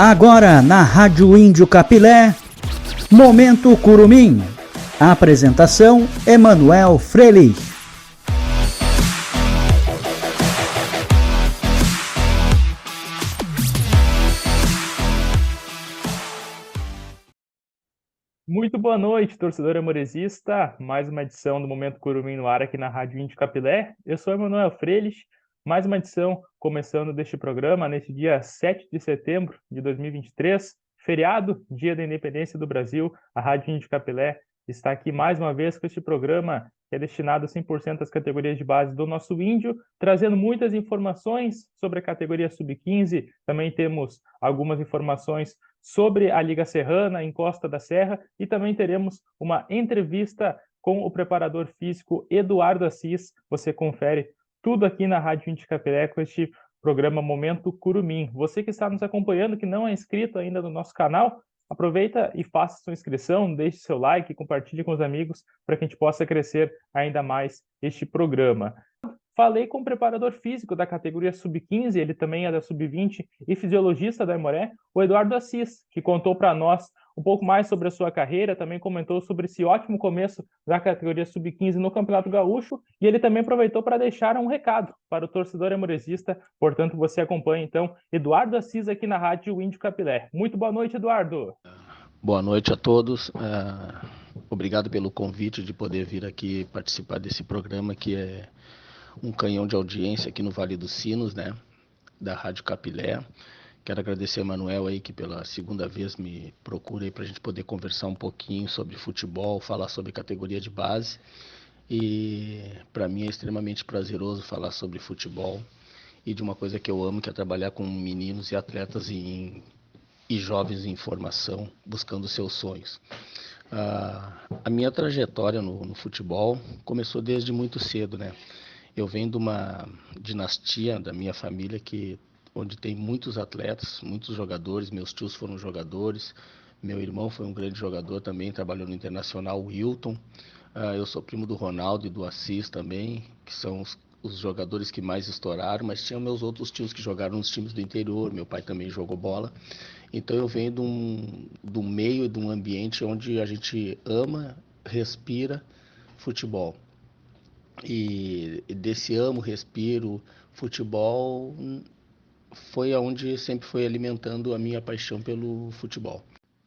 Agora na Rádio Índio Capilé, Momento Curumim. Apresentação: Emanuel Frelich. Muito boa noite, torcedor amoresista. Mais uma edição do Momento Curumim no ar aqui na Rádio Índio Capilé. Eu sou Emanuel Frelich. Mais uma edição começando deste programa neste dia 7 de setembro de 2023, feriado, Dia da Independência do Brasil. A Rádio Índio Capilé está aqui mais uma vez com este programa que é destinado 100% às categorias de base do nosso índio, trazendo muitas informações sobre a categoria Sub-15. Também temos algumas informações sobre a Liga Serrana, em Costa da Serra, e também teremos uma entrevista com o preparador físico Eduardo Assis. Você confere tudo aqui na Rádio Índio Capilé com este programa Momento Curumim. Você que está nos acompanhando, que não é inscrito ainda no nosso canal, aproveita e faça sua inscrição, deixe seu like, compartilhe com os amigos para que a gente possa crescer ainda mais este programa. Falei com o preparador físico da categoria Sub-15, ele também é da Sub-20 e fisiologista da Aimoré, o Eduardo Assis, que contou para nós um pouco mais sobre a sua carreira, também comentou sobre esse ótimo começo da categoria Sub-15 no Campeonato Gaúcho, e ele também aproveitou para deixar um recado para o torcedor amoresista. Portanto, você acompanha então Eduardo Assis aqui na Rádio Índio Capilé. Muito boa noite, Eduardo. Boa noite a todos. Obrigado pelo convite de poder vir aqui participar desse programa que é um canhão de audiência aqui no Vale dos Sinos, né, da Rádio Capilé. Quero agradecer a Emanuel aí que pela segunda vez me procura aí para a gente poder conversar um pouquinho sobre futebol, falar sobre categoria de base. E para mim é extremamente prazeroso falar sobre futebol e de uma coisa que eu amo, que é trabalhar com meninos e atletas e jovens em formação, buscando seus sonhos. A minha trajetória no futebol começou desde muito cedo, né? Eu venho de uma dinastia da minha família onde tem muitos atletas, muitos jogadores. Meus tios foram jogadores, meu irmão foi um grande jogador também, trabalhou no Internacional, o Wilton. Eu sou primo do Ronaldo e do Assis também, que são os jogadores que mais estouraram, mas tinha meus outros tios que jogaram nos times do interior, meu pai também jogou bola. Então eu venho de um meio e de um ambiente onde a gente ama, respira futebol. E desse amo, respiro, futebol foi aonde sempre foi alimentando a minha paixão pelo futebol.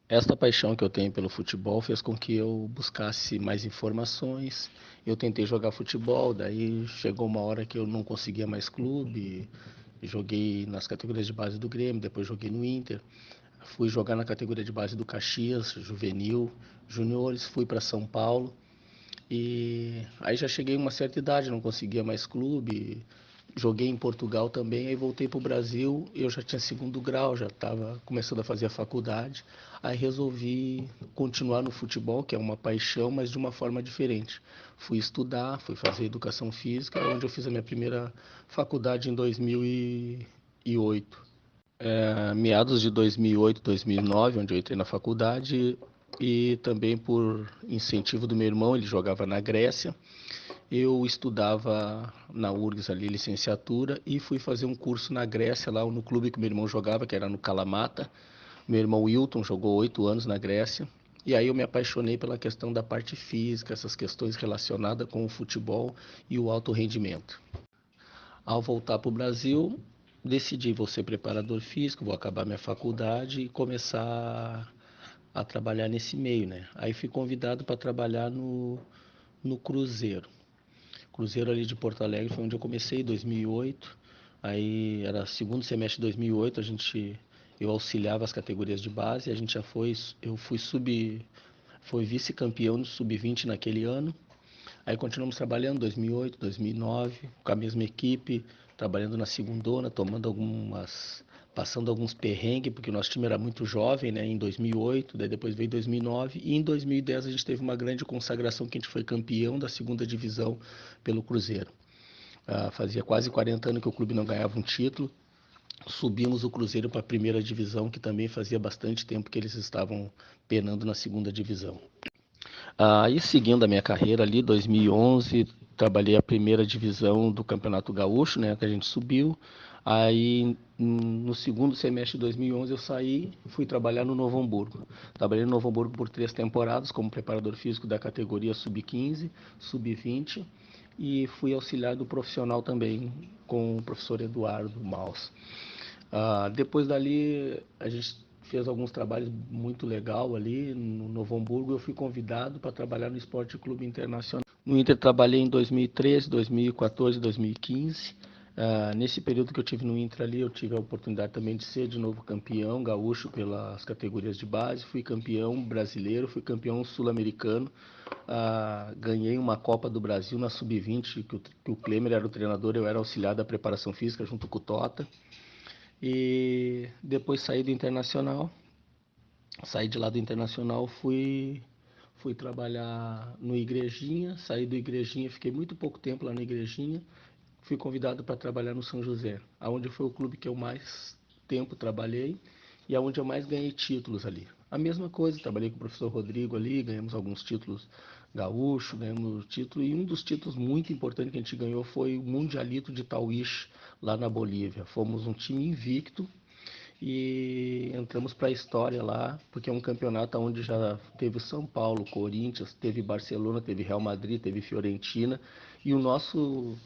Esta paixão que eu tenho pelo futebol fez com que eu buscasse mais informações. Eu tentei jogar futebol, daí chegou uma hora que eu não conseguia mais clube. Joguei nas categorias de base do Grêmio, depois joguei no Inter. Fui jogar na categoria de base do Caxias, juvenil, juniores, fui para São Paulo. E aí já cheguei a uma certa idade, não conseguia mais clube. Joguei em Portugal também, aí voltei para o Brasil. Eu já tinha segundo grau, já estava começando a fazer a faculdade. Aí resolvi continuar no futebol, que é uma paixão, mas de uma forma diferente. Fui estudar, fui fazer educação física, onde eu fiz a minha primeira faculdade em 2008. Meados de 2008, 2009, onde eu entrei na faculdade, e também por incentivo do meu irmão, ele jogava na Grécia. Eu estudava na URGS ali, licenciatura, e fui fazer um curso na Grécia, lá no clube que meu irmão jogava, que era no Kalamata. Meu irmão Wilton jogou 8 anos na Grécia. E aí eu me apaixonei pela questão da parte física, essas questões relacionadas com o futebol e o alto rendimento. Ao voltar para o Brasil, decidi, vou ser preparador físico, vou acabar minha faculdade e começar a trabalhar nesse meio, né? Aí fui convidado para trabalhar no Cruzeiro. Cruzeiro ali de Porto Alegre foi onde eu comecei em 2008. Aí era segundo semestre de 2008, eu auxiliava as categorias de base, eu fui vice-campeão no sub-20 naquele ano. Aí continuamos trabalhando 2008, 2009, com a mesma equipe, trabalhando na segundona, passando alguns perrengues, porque o nosso time era muito jovem, né, em 2008, daí depois veio 2009, e em 2010 a gente teve uma grande consagração que a gente foi campeão da segunda divisão pelo Cruzeiro. Fazia quase 40 anos que o clube não ganhava um título. Subimos o Cruzeiro para a primeira divisão, que também fazia bastante tempo que eles estavam penando na segunda divisão. Aí seguindo a minha carreira ali, 2011, trabalhei a primeira divisão do Campeonato Gaúcho, né, que a gente subiu. Aí, no segundo semestre de 2011, eu saí e fui trabalhar no Novo Hamburgo. Trabalhei no Novo Hamburgo por 3 temporadas como preparador físico da categoria Sub-15, Sub-20 e fui auxiliar do profissional também com o professor Eduardo Maus. Depois dali, a gente fez alguns trabalhos muito legal ali no Novo Hamburgo. Eu fui convidado para trabalhar no Esporte Clube Internacional. No Inter trabalhei em 2013, 2014, 2015. Nesse período que eu tive no Inter ali, eu tive a oportunidade também de ser de novo campeão gaúcho pelas categorias de base. Fui campeão brasileiro, fui campeão sul-americano. Ganhei uma Copa do Brasil na Sub-20, que o Klemer era o treinador, eu era auxiliar da preparação física junto com o Tota. E depois saí do Internacional. Saí de lá do Internacional, fui trabalhar no Igrejinha. Saí do Igrejinha, fiquei muito pouco tempo lá no Igrejinha. Fui convidado para trabalhar no São José, aonde foi o clube que eu mais tempo trabalhei e aonde eu mais ganhei títulos ali. A mesma coisa, trabalhei com o professor Rodrigo ali, ganhamos alguns títulos gaúcho, ganhamos título, e um dos títulos muito importantes que a gente ganhou foi o Mundialito de Tauís, lá na Bolívia. Fomos um time invicto e entramos para a história lá, porque é um campeonato onde já teve São Paulo, Corinthians, teve Barcelona, teve Real Madrid, teve Fiorentina, e o nosso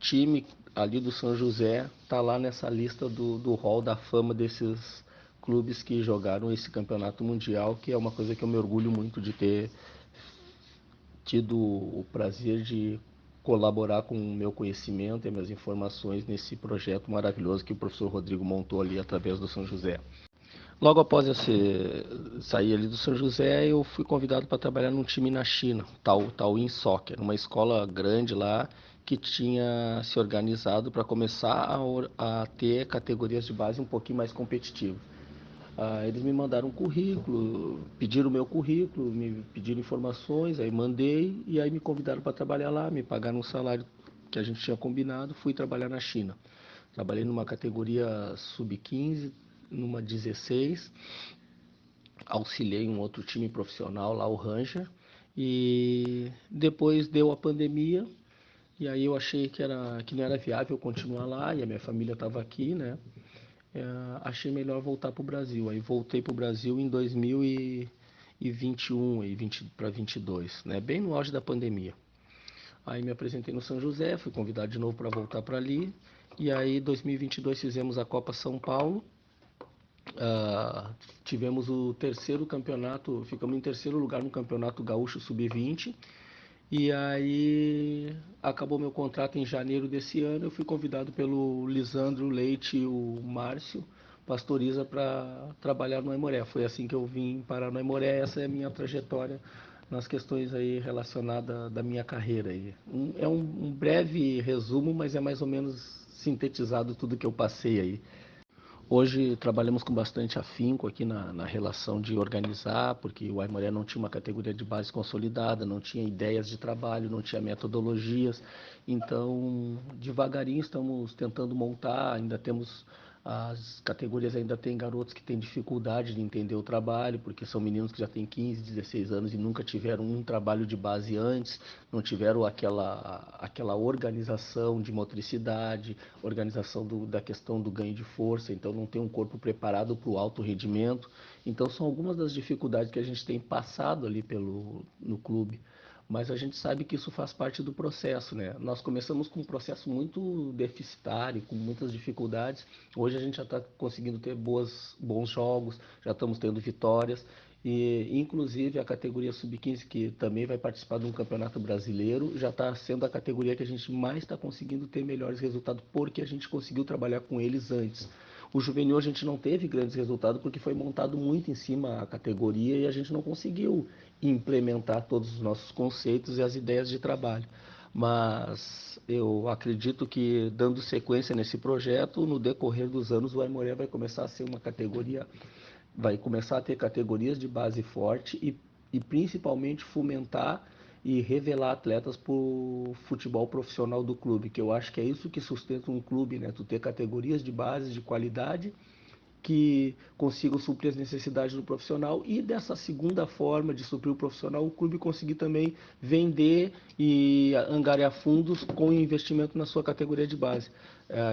time ali do São José tá lá nessa lista do hall da fama desses clubes que jogaram esse campeonato mundial, que é uma coisa que eu me orgulho muito de ter tido o prazer de colaborar com o meu conhecimento e minhas informações nesse projeto maravilhoso que o professor Rodrigo montou ali através do São José. Logo após eu sair ali do São José, eu fui convidado para trabalhar num time na China, Taoyin Soccer, uma escola grande lá que tinha se organizado para começar a ter categorias de base um pouquinho mais competitivas. Eles me mandaram um currículo, pediram o meu currículo, me pediram informações, aí mandei e aí me convidaram para trabalhar lá, me pagaram um salário que a gente tinha combinado, fui trabalhar na China. Trabalhei numa categoria sub-15, numa 16, auxiliei um outro time profissional lá, o Ranger, e depois deu a pandemia, e aí eu achei que não era viável continuar lá, e a minha família estava aqui, né? Achei melhor voltar para o Brasil. Aí voltei para o Brasil em 2021 e 20 para 22, né? Bem no auge da pandemia. Aí me apresentei no São José, fui convidado de novo para voltar para ali. E aí, em 2022, fizemos a Copa São Paulo. Tivemos o terceiro campeonato, ficamos em terceiro lugar no Campeonato Gaúcho Sub-20. E aí acabou meu contrato em janeiro desse ano. Eu fui convidado pelo Lisandro Leite e o Márcio Pastoriza para trabalhar no Aimoré. Foi assim que eu vim parar no Aimoré. Essa é a minha trajetória nas questões aí relacionadas da minha carreira aí. É um breve resumo, mas é mais ou menos sintetizado tudo que eu passei aí. Hoje trabalhamos com bastante afinco aqui na relação de organizar, porque o Aimoré não tinha uma categoria de base consolidada, não tinha ideias de trabalho, não tinha metodologias. Então, devagarinho estamos tentando montar, ainda temos as categorias, ainda tem garotos que têm dificuldade de entender o trabalho, porque são meninos que já têm 15, 16 anos e nunca tiveram um trabalho de base antes, não tiveram aquela organização de motricidade, organização da questão do ganho de força, então não tem um corpo preparado para o alto rendimento. Então são algumas das dificuldades que a gente tem passado ali no clube. Mas a gente sabe que isso faz parte do processo, né? Nós começamos com um processo muito deficitário, com muitas dificuldades. Hoje a gente já está conseguindo ter bons jogos, já estamos tendo vitórias. E, inclusive, a categoria Sub-15, que também vai participar de um campeonato brasileiro, já está sendo a categoria que a gente mais está conseguindo ter melhores resultados, porque a gente conseguiu trabalhar com eles antes. O juvenil a gente não teve grandes resultados porque foi montado muito em cima a categoria e a gente não conseguiu implementar todos os nossos conceitos e as ideias de trabalho. Mas eu acredito que, dando sequência nesse projeto, no decorrer dos anos o Aimoré vai começar a ser uma categoria, vai começar a ter categorias de base forte e principalmente fomentar e revelar atletas para o futebol profissional do clube, que eu acho que é isso que sustenta um clube, né? Tu ter categorias de base de qualidade que consigam suprir as necessidades do profissional, e dessa segunda forma de suprir o profissional, o clube conseguir também vender e angariar fundos com investimento na sua categoria de base.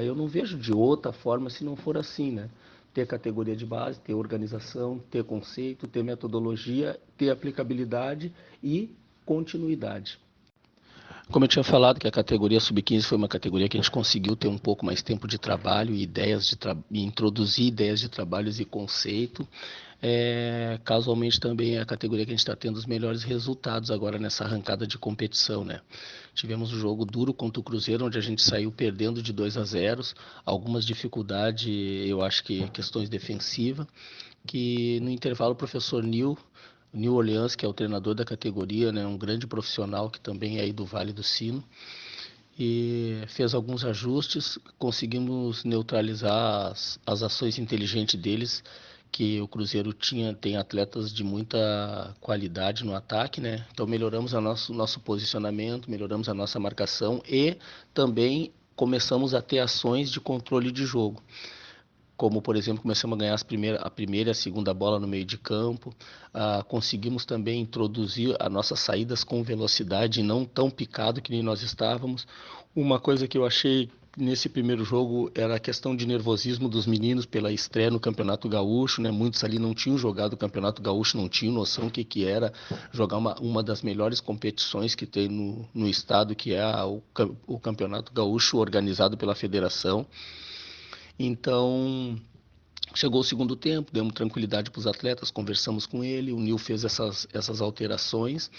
Eu não vejo de outra forma se não for assim, né? Ter categoria de base, ter organização, ter conceito, ter metodologia, ter aplicabilidade e continuidade. Como eu tinha falado, que a categoria sub-15 foi uma categoria que a gente conseguiu ter um pouco mais tempo de trabalho e introduzir ideias de trabalhos e conceito. Casualmente também é a categoria que a gente está tendo os melhores resultados agora nessa arrancada de competição, né? Tivemos um jogo duro contra o Cruzeiro, onde a gente saiu perdendo de 2-0, algumas dificuldades, eu acho que questões defensivas, que no intervalo o professor Nil Orleans, que é o treinador da categoria, né, um grande profissional que também é aí do Vale do Sino, e fez alguns ajustes, conseguimos neutralizar as ações inteligentes deles, que o Cruzeiro tem atletas de muita qualidade no ataque, né? Então melhoramos o nosso posicionamento, melhoramos a nossa marcação e também começamos a ter ações de controle de jogo. Como, por exemplo, começamos a ganhar a primeira e a segunda bola no meio de campo. Conseguimos também introduzir as nossas saídas com velocidade e não tão picado que nem nós estávamos. Uma coisa que eu achei nesse primeiro jogo era a questão de nervosismo dos meninos pela estreia no Campeonato Gaúcho, né? Muitos ali não tinham jogado o Campeonato Gaúcho, não tinham noção do que era jogar uma das melhores competições que tem no estado, que é o Campeonato Gaúcho organizado pela federação. Então, chegou o segundo tempo, demos tranquilidade para os atletas, conversamos com ele, o Nil fez essas alterações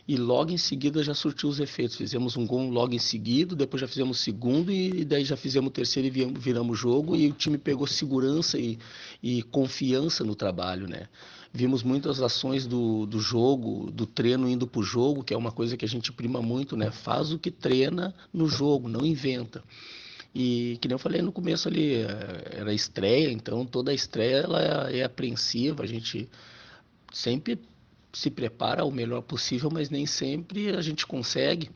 e logo em seguida já surtiu os efeitos. Fizemos um gol logo em seguida, depois já fizemos o segundo e daí já fizemos o terceiro e viramos o jogo, e o time pegou segurança e confiança no trabalho, né? Vimos muitas ações do jogo, do treino indo para o jogo, que é uma coisa que a gente prima muito, né? Faz o que treina no jogo, não inventa. E que nem eu falei no começo ali, era estreia, então toda a estreia ela é apreensiva, a gente sempre se prepara o melhor possível, mas nem sempre a gente consegue.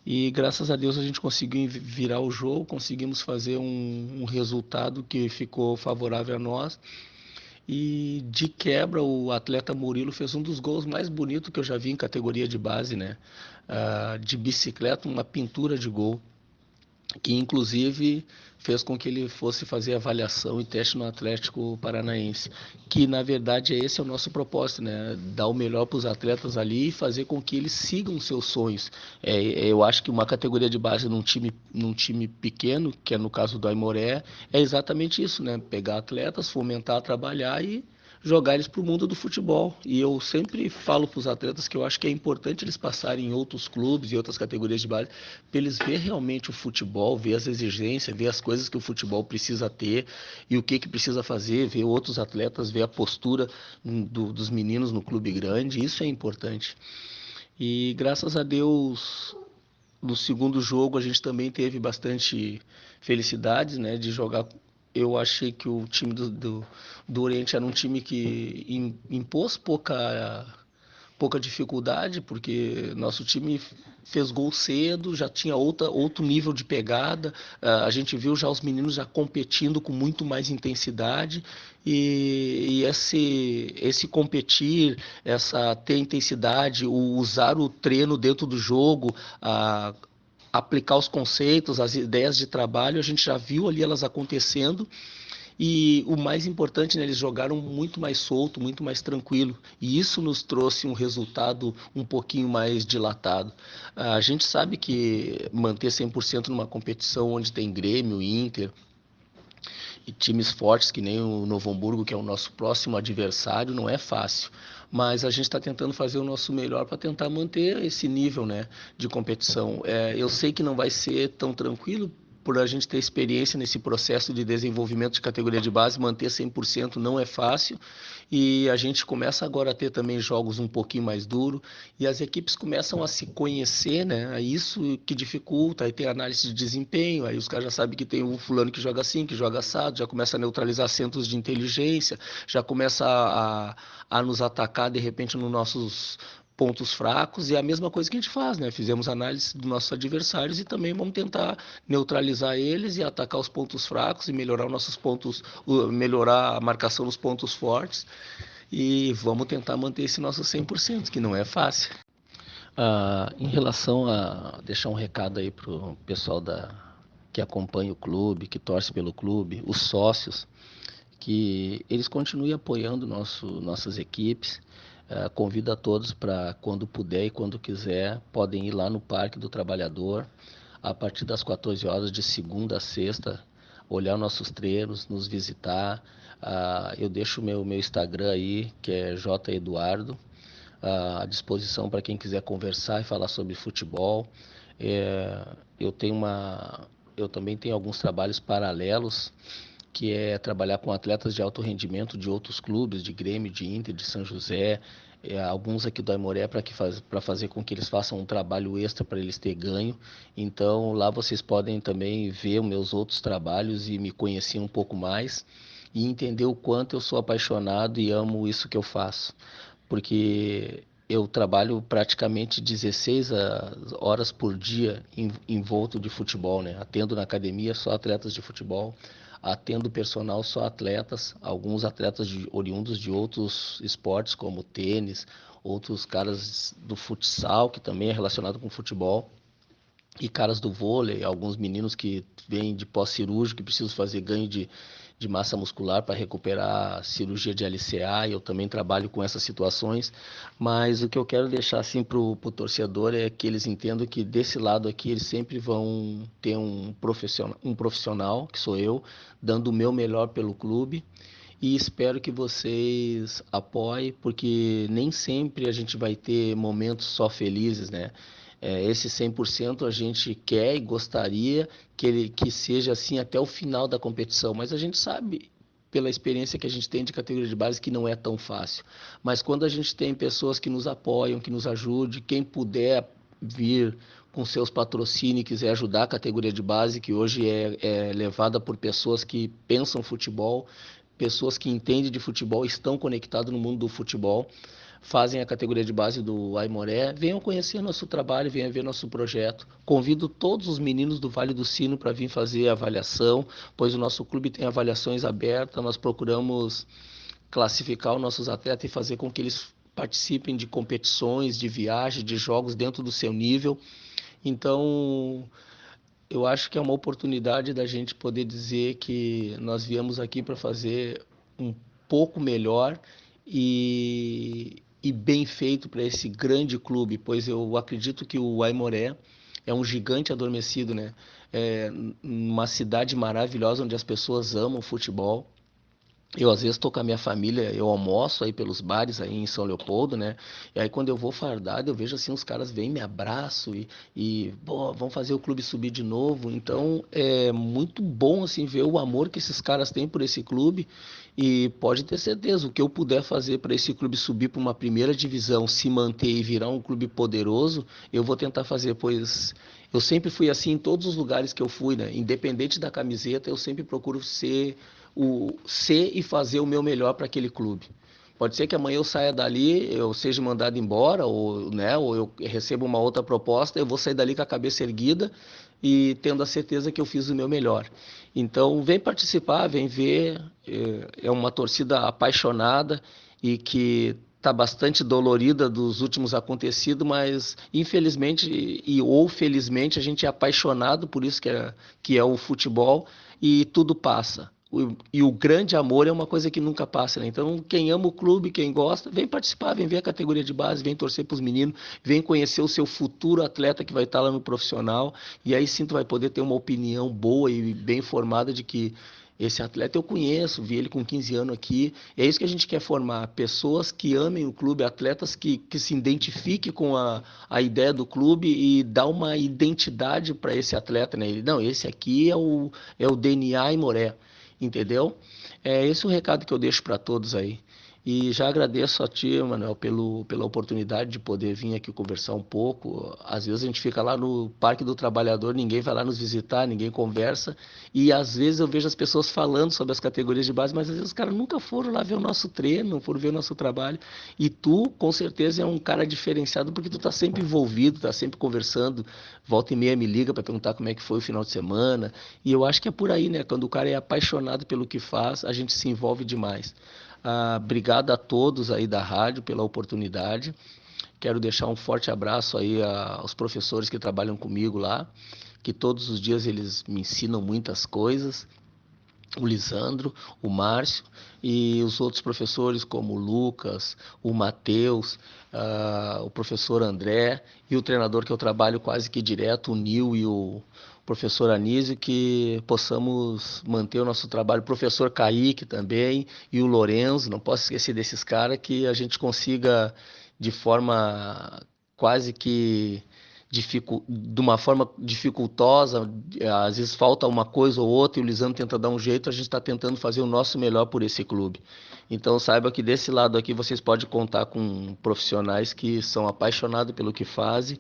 E graças a Deus a gente conseguiu virar o jogo, conseguimos fazer um resultado que ficou favorável a nós. E de quebra o atleta Murilo fez um dos gols mais bonitos que eu já vi em categoria de base, né? De bicicleta, uma pintura de gol, que inclusive fez com que ele fosse fazer avaliação e teste no Atlético Paranaense, que na verdade esse é o nosso propósito, né? Dar o melhor para os atletas ali e fazer com que eles sigam seus sonhos. Eu acho que uma categoria de base num time pequeno, que é no caso do Aimoré, é exatamente isso, né? Pegar atletas, fomentar, trabalhar e jogar eles para o mundo do futebol. E eu sempre falo para os atletas que eu acho que é importante eles passarem em outros clubes e outras categorias de base, para eles ver realmente o futebol, ver as exigências, ver as coisas que o futebol precisa ter e o que precisa fazer, ver outros atletas, ver a postura dos meninos no clube grande. Isso é importante. E graças a Deus, no segundo jogo a gente também teve bastante felicidades, né, de jogar. Eu achei que o time do Oriente era um time que impôs pouca dificuldade, porque nosso time fez gol cedo, já tinha outro nível de pegada. A gente viu já os meninos já competindo com muito mais intensidade, e esse competir, ter intensidade, usar o treino dentro do jogo, aplicar os conceitos, as ideias de trabalho, a gente já viu ali elas acontecendo. E o mais importante, né, eles jogaram muito mais solto, muito mais tranquilo. E isso nos trouxe um resultado um pouquinho mais dilatado. A gente sabe que manter 100% numa competição onde tem Grêmio, Inter e times fortes que nem o Novo Hamburgo, que é o nosso próximo adversário, não é fácil. Mas a gente está tentando fazer o nosso melhor para tentar manter esse nível, né, de competição. Eu sei que não vai ser tão tranquilo, por a gente ter experiência nesse processo de desenvolvimento de categoria de base, manter 100% não é fácil, e a gente começa agora a ter também jogos um pouquinho mais duros, e as equipes começam a se conhecer, né? É isso que dificulta, aí tem análise de desempenho, aí os caras já sabem que tem um fulano que joga assim, que joga assado, já começa a neutralizar centros de inteligência, já começa a nos atacar de repente nos nossos pontos fracos, e é a mesma coisa que a gente faz, né? Fizemos análise dos nossos adversários e também vamos tentar neutralizar eles e atacar os pontos fracos e melhorar os nossos pontos, melhorar a marcação dos pontos fortes, e vamos tentar manter esse nosso 100%, que não é fácil. Em relação a deixar um recado aí pro pessoal que acompanha o clube, que torce pelo clube, os sócios, que eles continuem apoiando nossas equipes. Convido a todos para, quando puder e quando quiser, podem ir lá no Parque do Trabalhador, a partir das 14 horas, de segunda a sexta, olhar nossos treinos, nos visitar. Eu deixo o meu Instagram aí, que é jeduardo, à disposição para quem quiser conversar e falar sobre futebol. Eu também tenho alguns trabalhos paralelos, que é trabalhar com atletas de alto rendimento de outros clubes, de Grêmio, de Inter, de São José, alguns aqui do Aimoré, para fazer com que eles façam um trabalho extra para eles ter ganho. Então lá vocês podem também ver os meus outros trabalhos e me conhecer um pouco mais e entender o quanto eu sou apaixonado e amo isso que eu faço, porque eu trabalho praticamente 16 horas por dia envolto de futebol, né? Atendo na academia só atletas de futebol, atendo personal só atletas, alguns atletas oriundos de outros esportes, como tênis, outros caras do futsal, que também é relacionado com futebol, e caras do vôlei, alguns meninos que vêm de pós-cirúrgico, que precisam fazer ganho de massa muscular para recuperar a cirurgia de LCA, e eu também trabalho com essas situações. Mas o que eu quero deixar assim para o torcedor é que eles entendam que desse lado aqui eles sempre vão ter um profissional, que sou eu, dando o meu melhor pelo clube. E espero que vocês apoiem, porque nem sempre a gente vai ter momentos só felizes, né? Esse 100% a gente quer e gostaria que seja assim até o final da competição, mas a gente sabe, pela experiência que a gente tem de categoria de base, que não é tão fácil. Mas quando a gente tem pessoas que nos apoiam, que nos ajudem, quem puder vir com seus patrocínios e quiser ajudar a categoria de base, que hoje é levada por pessoas que pensam futebol, pessoas que entendem de futebol, estão conectadas no mundo do futebol, fazem a categoria de base do Aimoré, venham conhecer nosso trabalho, venham ver nosso projeto. Convido todos os meninos do Vale do Sino para vir fazer a avaliação, pois o nosso clube tem avaliações abertas, nós procuramos classificar os nossos atletas e fazer com que eles participem de competições, de viagens, de jogos dentro do seu nível. Então, eu acho que é uma oportunidade da gente poder dizer que nós viemos aqui para fazer um pouco melhor e bem feito para esse grande clube, pois eu acredito que o Aimoré é um gigante adormecido, né? É uma cidade maravilhosa onde as pessoas amam futebol. Eu às vezes estou com a minha família, eu almoço aí pelos bares aí em São Leopoldo, né? E aí quando eu vou fardado, eu vejo assim, os caras vêm, me abraçam pô, vão fazer o clube subir de novo. Então é muito bom assim ver o amor que esses caras têm por esse clube, e pode ter certeza, o que eu puder fazer para esse clube subir para uma primeira divisão, se manter e virar um clube poderoso, eu vou tentar fazer, pois eu sempre fui assim em todos os lugares que eu fui, né? Independente da camiseta, eu sempre procuro ser e fazer o meu melhor para aquele clube. Pode ser que amanhã eu saia dali, eu seja mandado embora, ou, né, ou eu receba uma outra proposta, eu vou sair dali com a cabeça erguida e tendo a certeza que eu fiz o meu melhor. Então, vem participar, vem ver. É uma torcida apaixonada e que está bastante dolorida dos últimos acontecidos, mas infelizmente ou felizmente a gente é apaixonado por isso que é o futebol, e tudo passa. E o grande amor é uma coisa que nunca passa, né? Então, quem ama o clube, quem gosta, vem participar, vem ver a categoria de base, vem torcer para os meninos, vem conhecer o seu futuro atleta que vai estar lá no profissional, e aí sim tu vai poder ter uma opinião boa e bem formada de que esse atleta eu conheço, vi ele com 15 anos aqui. É isso que a gente quer formar, pessoas que amem o clube, atletas que se identifiquem com a ideia do clube e dar uma identidade para esse atleta, né? Não, esse aqui é o DNA Aimoré, entendeu? É esse o recado que eu deixo para todos aí. E já agradeço a ti, Manuel, pela oportunidade de poder vir aqui conversar um pouco. Às vezes a gente fica lá no Parque do Trabalhador, ninguém vai lá nos visitar, ninguém conversa. E às vezes eu vejo as pessoas falando sobre as categorias de base, mas às vezes os caras nunca foram lá ver o nosso treino, não foram ver o nosso trabalho. E tu, com certeza, é um cara diferenciado porque tu tá sempre envolvido, tá sempre conversando. Volta e meia me liga para perguntar como é que foi o final de semana. E eu acho que é por aí, né? Quando o cara é apaixonado pelo que faz, a gente se envolve demais. Obrigado a todos aí da rádio pela oportunidade. Quero deixar um forte abraço aí aos professores que trabalham comigo lá, que todos os dias eles me ensinam muitas coisas. O Lisandro, o Márcio e os outros professores como o Lucas, o Matheus, o professor André e o treinador que eu trabalho quase que direto, o Nil e o professor Anísio, que possamos manter o nosso trabalho, o professor Kaique também e o Lorenzo, não posso esquecer desses caras, que a gente consiga de forma quase que de uma forma dificultosa, às vezes falta uma coisa ou outra e o Lisandro tenta dar um jeito, a gente está tentando fazer o nosso melhor por esse clube. Então saiba que desse lado aqui vocês podem contar com profissionais que são apaixonados pelo que fazem.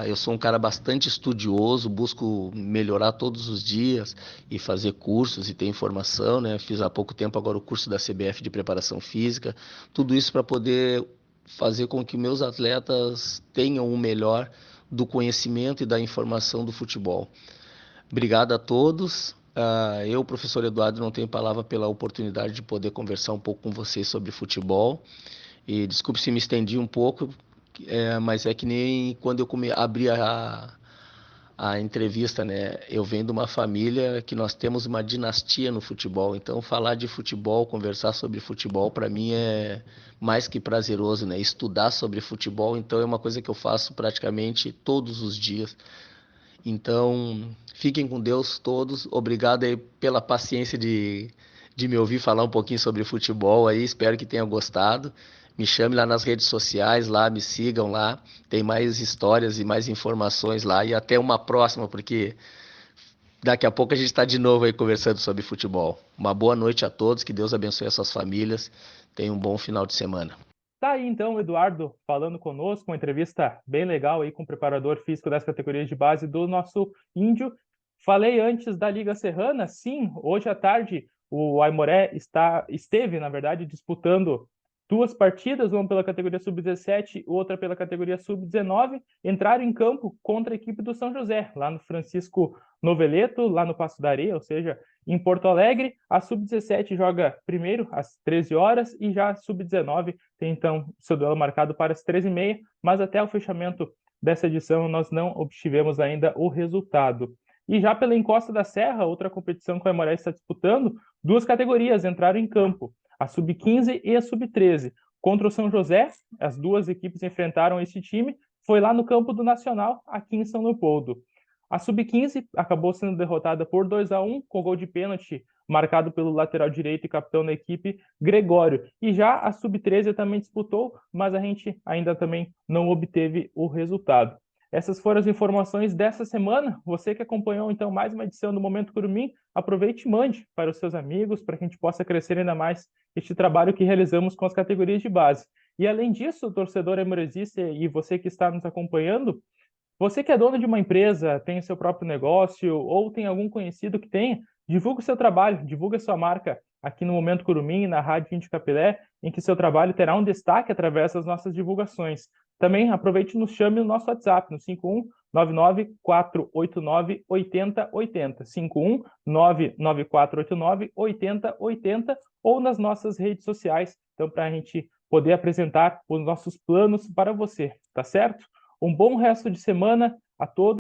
Eu sou um cara bastante estudioso, busco melhorar todos os dias e fazer cursos e ter informação, né? Fiz há pouco tempo agora o curso da CBF de preparação física, tudo isso para poder fazer com que meus atletas tenham o melhor do conhecimento e da informação do futebol. Obrigado a todos. Eu, professor Eduardo, não tenho palavra pela oportunidade de poder conversar um pouco com vocês sobre futebol. E desculpe se me estendi um pouco, mas é que nem quando eu abri a entrevista, né? Eu venho de uma família que nós temos uma dinastia no futebol, então falar de futebol, conversar sobre futebol, para mim é mais que prazeroso, né? Estudar sobre futebol, então é uma coisa que eu faço praticamente todos os dias. Então, fiquem com Deus todos. Obrigado aí pela paciência de me ouvir falar um pouquinho sobre futebol aí. Espero que tenham gostado. Me chame lá nas redes sociais, lá, me sigam lá. Tem mais histórias e mais informações lá. E até uma próxima, porque daqui a pouco a gente está de novo aí conversando sobre futebol. Uma boa noite a todos, que Deus abençoe as suas famílias. Tenham um bom final de semana. Tá aí então o Eduardo falando conosco, uma entrevista bem legal aí com o preparador físico das categorias de base do nosso Índio. Falei antes da Liga Serrana, sim, hoje à tarde o Aimoré esteve, na verdade, disputando duas partidas, uma pela categoria sub-17, outra pela categoria sub-19, entraram em campo contra a equipe do São José, lá no Francisco Noveleto, lá no Passo da Areia, ou seja, em Porto Alegre. A sub-17 joga primeiro às 13 horas e já a sub-19 tem então seu duelo marcado para as 13h30, mas até o fechamento dessa edição nós não obtivemos ainda o resultado. E já pela Encosta da Serra, outra competição que o Aimoré está disputando, duas categorias entraram em campo, a sub-15 e a sub-13. Contra o São José, as duas equipes enfrentaram esse time, foi lá no campo do Nacional, aqui em São Leopoldo. A sub-15 acabou sendo derrotada por 2-1, com gol de pênalti marcado pelo lateral direito e capitão da equipe, Gregório. E já a sub-13 também disputou, mas a gente ainda também não obteve o resultado. Essas foram as informações dessa semana. Você que acompanhou então mais uma edição do Momento Curumim, aproveite e mande para os seus amigos, para que a gente possa crescer ainda mais este trabalho que realizamos com as categorias de base. E além disso, torcedor aimorezista e você que está nos acompanhando, você que é dono de uma empresa, tem o seu próprio negócio ou tem algum conhecido que tenha, divulgue o seu trabalho, divulgue a sua marca aqui no Momento Curumim, na Rádio Índio Capilé, em que seu trabalho terá um destaque através das nossas divulgações. Também aproveite e nos chame no nosso WhatsApp, no 51-99489-8080, 51-99489-8080, ou nas nossas redes sociais, então para a gente poder apresentar os nossos planos para você, tá certo? Um bom resto de semana a todos.